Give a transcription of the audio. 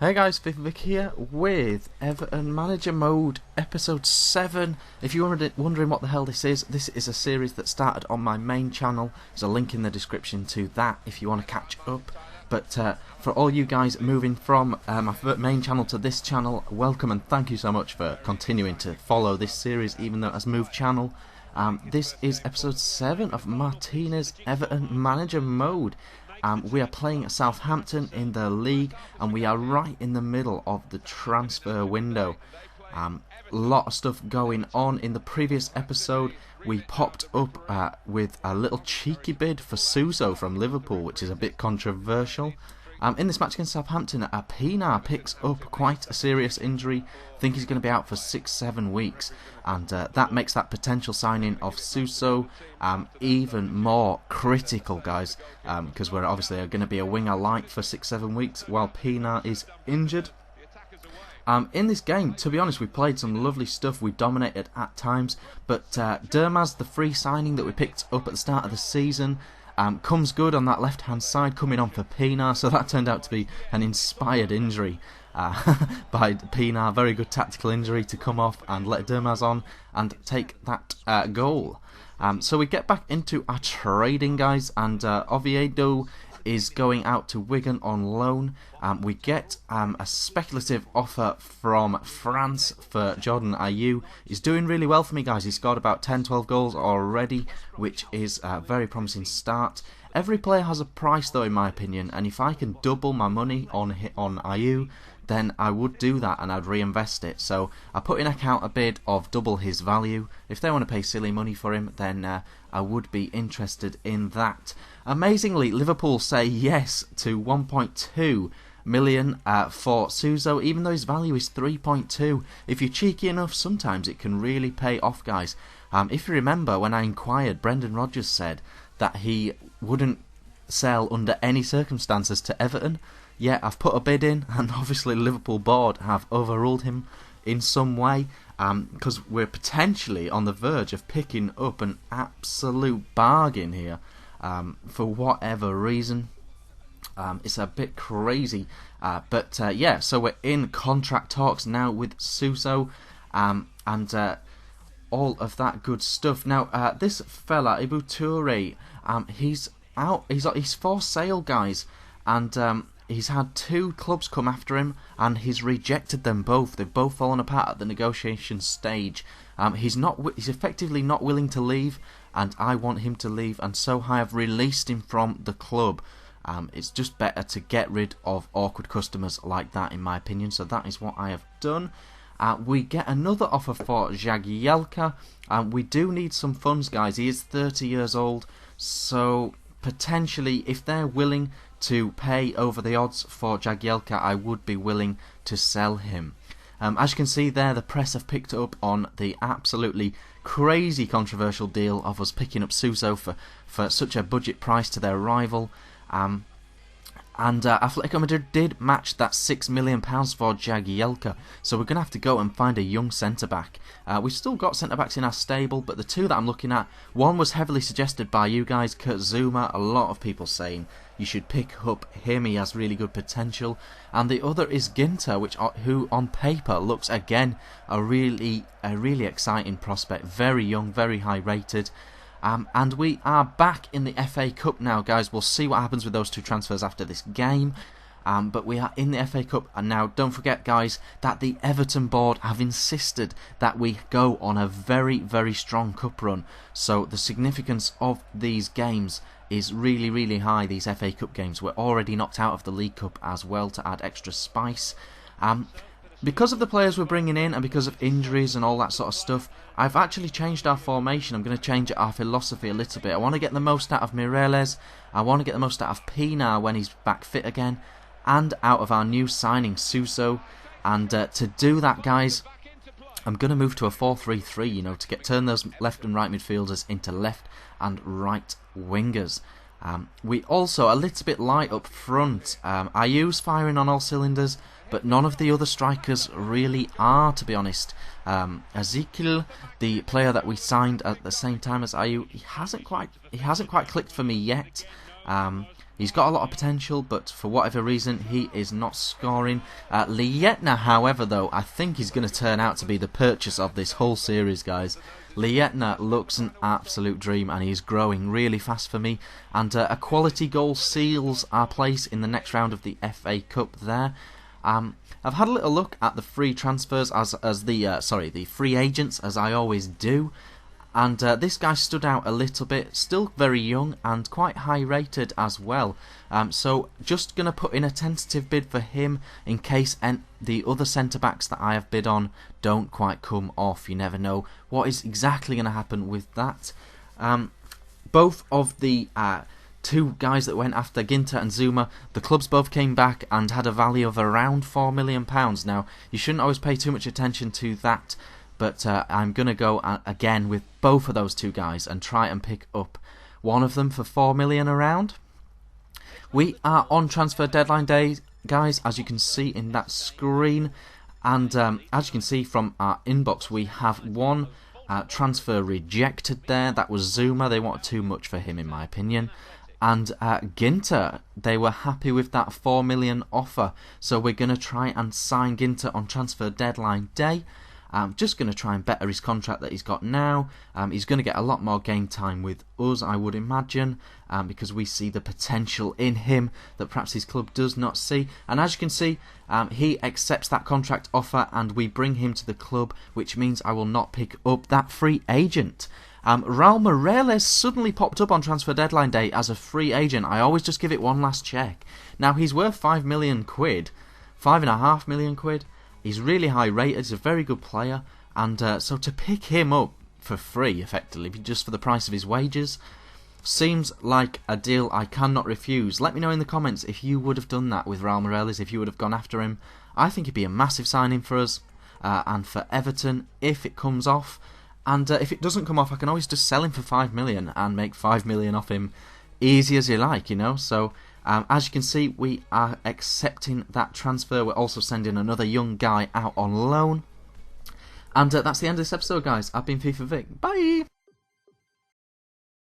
Hey guys, Vic here with Everton Manager Mode Episode 7. If you're wondering what the hell this is a series that started on my main channel. There's a link in the description to that if you want to catch up. But for all you guys moving from my main channel to this channel, welcome and thank you so much for continuing to follow this series even though it has moved channel. This is Episode 7 of Martinez Everton Manager Mode. We are playing Southampton in the league and we are right in the middle of the transfer window. Lot of stuff going on. In the previous episode we popped up with a little cheeky bid for Suso from Liverpool, which is a bit controversial. In this match against Southampton, Pina picks up quite a serious injury. I think he's going to be out for 6-7 weeks, and that makes that potential signing of Suso even more critical, guys, because we're obviously going to be a winger light for 6-7 weeks while Pina is injured. In this game, to be honest, we played some lovely stuff. We dominated at times, but Dermaz, the free signing that we picked up at the start of the season, comes good on that left hand side, coming on for Pina, so that turned out to be an inspired injury by Pina. Very good tactical injury to come off and let Dermaz on and take that goal. So we get back into our trading, guys, and Oviedo is going out to Wigan on loan. We get a speculative offer from France for Jordan Ayew. He's doing really well for me, guys. He's scored about 10-12 goals already, which is a very promising start. Every player has a price, though, in my opinion, and if I can double my money on Ayew, then I would do that and I'd reinvest it. So I put in account a bid of double his value. If they want to pay silly money for him, then I would be interested in that. Amazingly, Liverpool say yes to 1.2 million for Suso, even though his value is 3.2. If you're cheeky enough, sometimes it can really pay off, guys. If you remember, when I inquired, Brendan Rodgers said that he wouldn't sell under any circumstances to Everton. Yeah, I've put a bid in, and obviously Liverpool board have overruled him in some way, because we're potentially on the verge of picking up an absolute bargain here, for whatever reason. It's a bit crazy, but yeah, so we're in contract talks now with Suso, and all of that good stuff. Now, this fella, Ibu Toure, he's out, he's for sale, guys, and he's had 2 clubs come after him, and he's rejected them both. They've both fallen apart at the negotiation stage. He's effectively not willing to leave, and I want him to leave, and so I have released him from the club. It's just better to get rid of awkward customers like that, in my opinion. So that is what I have done. We get another offer for Jagielka. We do need some funds, guys. He is 30 years old, so potentially, if they're willing to pay over the odds for Jagielka, I would be willing to sell him. As you can see there, the press have picked up on the absolutely crazy controversial deal of us picking up Suso for such a budget price to their rival. And Atletico Madrid did match that £6 million for Jagielka, so we're going to have to go and find a young centre-back. We've still got centre-backs in our stable, but the 2 that I'm looking at, one was heavily suggested by you guys, Kurt Zouma, a lot of people saying you should pick up him, he has really good potential, and the other is Ginter, who on paper looks again a really exciting prospect, very young, very high rated. And we are back in the FA Cup now, guys. We'll see what happens with those 2 transfers after this game. But we are in the FA Cup, and now don't forget, guys, that the Everton board have insisted that we go on a very, very strong cup run. So the significance of these games is really, really high, these FA Cup games. We're already knocked out of the League Cup as well to add extra spice. Because of the players we're bringing in and because of injuries and all that sort of stuff, I've actually changed our formation. I'm going to change our philosophy a little bit. I want to get the most out of Mireles. I want to get the most out of Pina when he's back fit again, and out of our new signing, Suso. And to do that, guys, I'm going to move to a 4-3-3, you know, to turn those left and right midfielders into left and right wingers. We also a little bit light up front. Ayew's firing on all cylinders, but none of the other strikers really are, to be honest. Ezekiel, the player that we signed at the same time as Ayew, he hasn't quite clicked for me yet. He's got a lot of potential, but for whatever reason, he is not scoring. Lietna, however, though, I think is going to turn out to be the purchase of this whole series, guys. Lietna looks an absolute dream, and he's growing really fast for me. And a quality goal seals our place in the next round of the FA Cup there. I've had a little look at the free transfers the free agents, as I always do. And this guy stood out a little bit, still very young and quite high rated as well. So just going to put in a tentative bid for him in case the other centre-backs that I have bid on don't quite come off. You never know what is exactly going to happen with that. Both of the two guys that went after Ginter and Zuma, the clubs both came back and had a value of around £4 million. Now, you shouldn't always pay too much attention to that. But I'm going to go again with both of those two guys and try and pick up one of them for 4 million around. We are on transfer deadline day, guys, as you can see in that screen. And as you can see from our inbox, we have one transfer rejected there. That was Zuma. They wanted too much for him, in my opinion. And Ginter, they were happy with that 4 million offer. So we're going to try and sign Ginter on transfer deadline day. I'm just going to try and better his contract that he's got now. He's going to get a lot more game time with us, I would imagine, because we see the potential in him that perhaps his club does not see. And as you can see, he accepts that contract offer and we bring him to the club, which means I will not pick up that free agent. Raul Morales suddenly popped up on transfer deadline day as a free agent. I always just give it one last check. Now, he's worth £5 million, £5.5 million. He's really high rated, he's a very good player, and so to pick him up for free, effectively, just for the price of his wages, seems like a deal I cannot refuse. Let me know in the comments if you would have done that with Raul Morales, if you would have gone after him. I think it'd be a massive signing for us, and for Everton, if it comes off. And if it doesn't come off, I can always just sell him for 5 million and make 5 million off him, easy as you like, you know, so... as you can see, we are accepting that transfer. We're also sending another young guy out on loan. And that's the end of this episode, guys. I've been FIFA Vic. Bye!